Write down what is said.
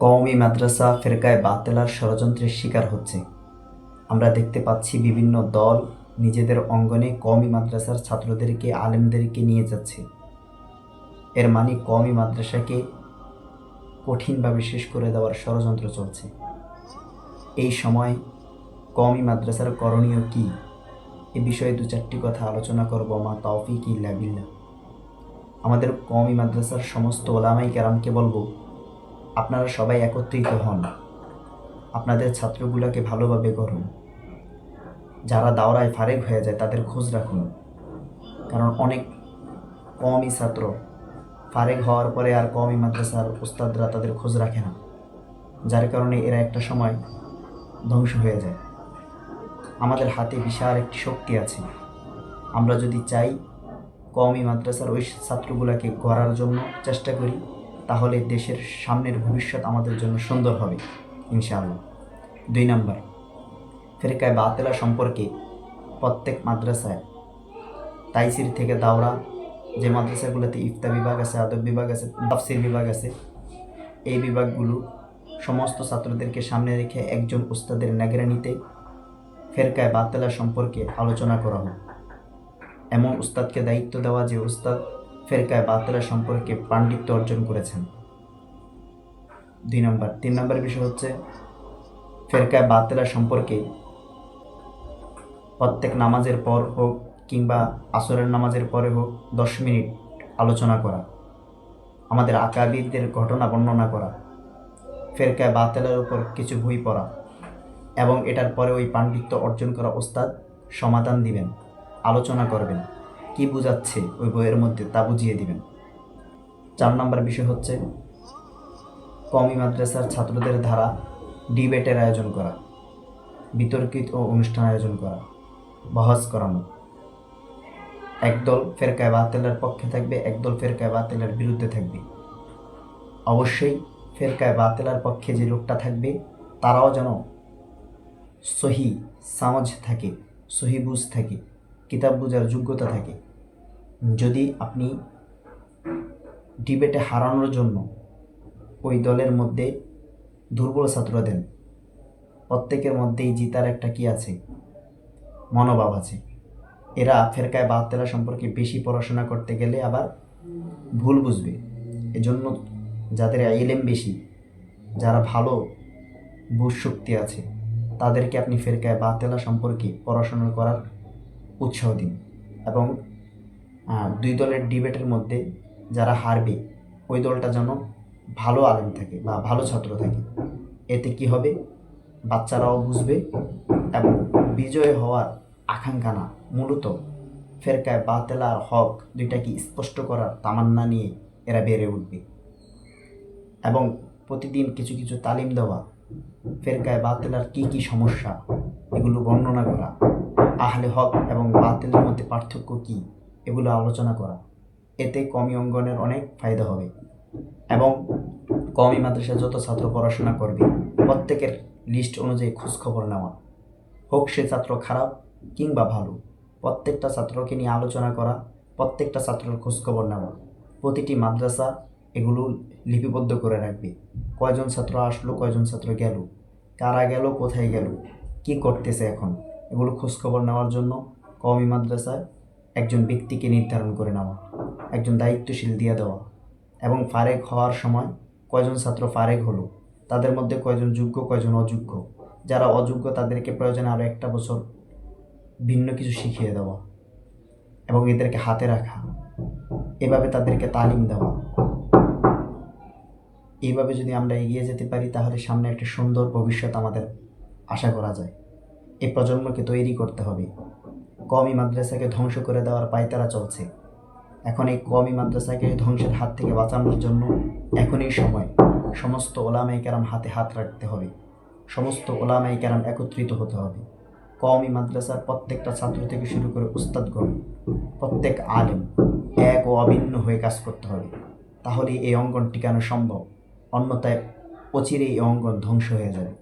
কওমি মাদ্রাসা ফেরকায়ে বাতেলার ষড়যন্ত্রের শিকার হচ্ছে। আমরা দেখতে পাচ্ছি বিভিন্ন দল নিজেদের অঙ্গনে কওমি মাদ্রাসার ছাত্রদেরকে, আলেমদেরকে নিয়ে যাচ্ছে। এর মানে কওমি মাদ্রাসাকে কঠিনভাবে শেষ করে দেওয়ার ষড়যন্ত্র চলছে। এই সময় কওমি মাদ্রাসার করণীয় কী, এ বিষয়ে দু চারটি কথা আলোচনা করব। মা তৌফিক ইল্লা বিল্লাহ। আমাদের কওমি মাদ্রাসার সমস্ত ওলামায়ে কেরামকে বলবো, আপনারা সবাই একত্রিত হন, আপনাদের ছাত্রগুলোকে ভালোভাবে গড়ুন। যারা দাওরায় ফারেক হয়ে যায় তাদের খোঁজ রাখুন, কারণ অনেক কওমি ছাত্র ফারেক হওয়ার পরে আর কওমি মাদ্রাসার উস্তাদরা তাদের খোঁজ রাখে না, যার কারণে এরা একটা সময় ধ্বংস হয়ে যায়। আমাদের হাতে বিশাল একটি শক্তি আছে। আমরা যদি চাই কওমি মাদ্রাসার ওই ছাত্রগুলোকে গড়ার জন্য চেষ্টা করি, তাহলে দেশের সামনের ভবিষ্যৎ আমাদের জন্য সুন্দর হবে ইনশাআল্লাহ। 2 নাম্বার, ফেরকায়ে বাতেলা সম্পর্কে প্রত্যেক মাদ্রাসায় তাইসির থেকে দাওরা, যে মাদ্রাসাগুলোতে ইফতা বিভাগ আছে, আদব বিভাগ আছে, তাফসির বিভাগ আছে, এই বিভাগগুলো সমস্ত ছাত্রদেরকে সামনে রেখে একজন উস্তাদের নিগরানিতে ফেরকায়ে বাতেলা সম্পর্কে আলোচনা করা হোক। এমন উস্তাদকে দায়িত্ব দেওয়া যে উস্তাদ ফেরকায়ে বাতেলা সম্পর্কে পাণ্ডিত্য অর্জন করেছেন। 2 নাম্বার। 3 নাম্বার বিষয় হচ্ছে, ফেরকায়ে বাতেলা সম্পর্কে প্রত্যেক নামাজের পর হোক কিংবা আসরের নামাজের পরে হোক 10 মিনিট আলোচনা করা, আমাদের আকাবিরদের ঘটনা বর্ণনা করা, ফেরকায়ে বাতেলার উপর কিছু বই পড়া, এবং এটার পরে ওই পাণ্ডিত্য অর্জন করা ওস্তাদ সমাধান দিবেন, আলোচনা করবেন, কি বুঝাচ্ছে ওই বইয়ের মধ্যে তা বুঝিয়ে দিবেন। 4 নাম্বার বিষয় হচ্ছে, কওমি মাদ্রাসার ছাত্রদের দ্বারা ডিবেটের আয়োজন করা, বিতর্কিত ও অনুষ্ঠান আয়োজন করা, বহস করানো। একদল ফেরকায়ে বাতেলার পক্ষে থাকবে, একদল ফেরকায়ে বাতেলার বিরুদ্ধে থাকবে। অবশ্যই ফেরকায়ে বাতেলার পক্ষে যে লোকটা থাকবে তারাও যেন সহি সামজ থাকে, সহি বুঝ থাকে, কিতাব বুঝার যোগ্যতা থাকে। যদি আপনি ডিবেটে হারানোর জন্য ওই দলের মধ্যে দুর্বল ছাত্র দেন, প্রত্যেকের মধ্যেই জিতার একটা কি আছে, মনোভাব আছে, এরা ফেরকায়ে বাতেলা সম্পর্কে বেশি পড়াশোনা করতে গেলে আবার ভুল বুঝবে। এজন্য যাদের ইলম বেশি, যারা ভালো বুঝ শক্তি আছে, তাদেরকে আপনি ফেরকায়ে বাতেলা সম্পর্কে পড়াশোনা করার উৎসাহ দিন। এবং 2 দলের ডিবেটের মধ্যে যারা হারবে ওই দলটা যেন ভালো আলেম থাকে বা ভালো ছাত্র থাকে। এতে কি হবে, বাচ্চারাও বুঝবে এবং বিজয় হওয়ার আকাঙ্ক্ষা না, মূলত ফেরকায়ে বাতেলার হক দুইটাকে স্পষ্ট করার তামান্না নিয়ে এরা বেড়ে উঠবে। এবং প্রতিদিন কিছু কিছু তালিম দেওয়া, ফেরকায়ে বাতেলার কি কি সমস্যা এগুলো বর্ণনা করা, আহলে হক এবং বাতিলের মধ্যে পার্থক্য কি এগুলো আলোচনা করা। এতে কওমি অঙ্গনের অনেক ফায়দা হবে। এবং কওমি মাদ্রাসায় যত ছাত্র পড়াশোনা করবে প্রত্যেকের লিস্ট অনুযায়ী খোঁজখবর নেওয়া, হোক সে ছাত্র খারাপ কিংবা ভালো, প্রত্যেকটা ছাত্রকে নিয়ে আলোচনা করা, প্রত্যেকটা ছাত্রের খোঁজখবর নেওয়া। প্রতিটি মাদ্রাসা এগুলো লিপিবদ্ধ করে রাখবে, কয়জন ছাত্র আসলো, কয়জন ছাত্র গেল, কারা গেল, কোথায় গেল, কি করতেছে এখন, এগুলো খোঁজখবর নেওয়ার জন্য কওমি মাদ্রাসায় একজন ব্যক্তিকে নির্ধারণ করে নেওয়া, একজন দায়িত্বশীল দিয়ে দেওয়া। এবং ফারেক হওয়ার সময় কয়জন ছাত্র ফারেক হলো, তাদের মধ্যে কয়জন যোগ্য, কয়জন অযোগ্য, যারা অযোগ্য তাদেরকে প্রয়োজনে আরও 1টা বছর ভিন্ন কিছু শিখিয়ে দেওয়া এবং এদেরকে হাতে রাখা, এভাবে তাদেরকে তালিম দেওয়া। এইভাবে যদি আমরা এগিয়ে যেতে পারি তাহলে সামনে একটা সুন্দর ভবিষ্যৎ আমাদের আশা করা যায়। এই প্রজন্মকে তৈরি করতে হবে। কওমি মাদ্রাসাকে ধ্বংস করে দেওয়ার পায়তারা চলছে। এখন এই কওমি মাদ্রাসাকে ধ্বংসের হাত থেকে বাঁচানোর জন্য এখনই সময়। সমস্ত ওলামায়ে কেরাম হাতে হাত রাখতে হবে, সমস্ত ওলামায়ে কেরাম একত্রিত হতে হবে। কওমি মাদ্রাসার প্রত্যেকটা ছাত্র থেকে শুরু করে উস্তাদগণ, প্রত্যেক আলেম এক ও অভিন্ন হয়ে কাজ করতে হবে। তাহলে এই অঙ্গন টিকানো সম্ভব, অন্যথায় অচিরেই এই অঙ্গন ধ্বংস হয়ে যাবে।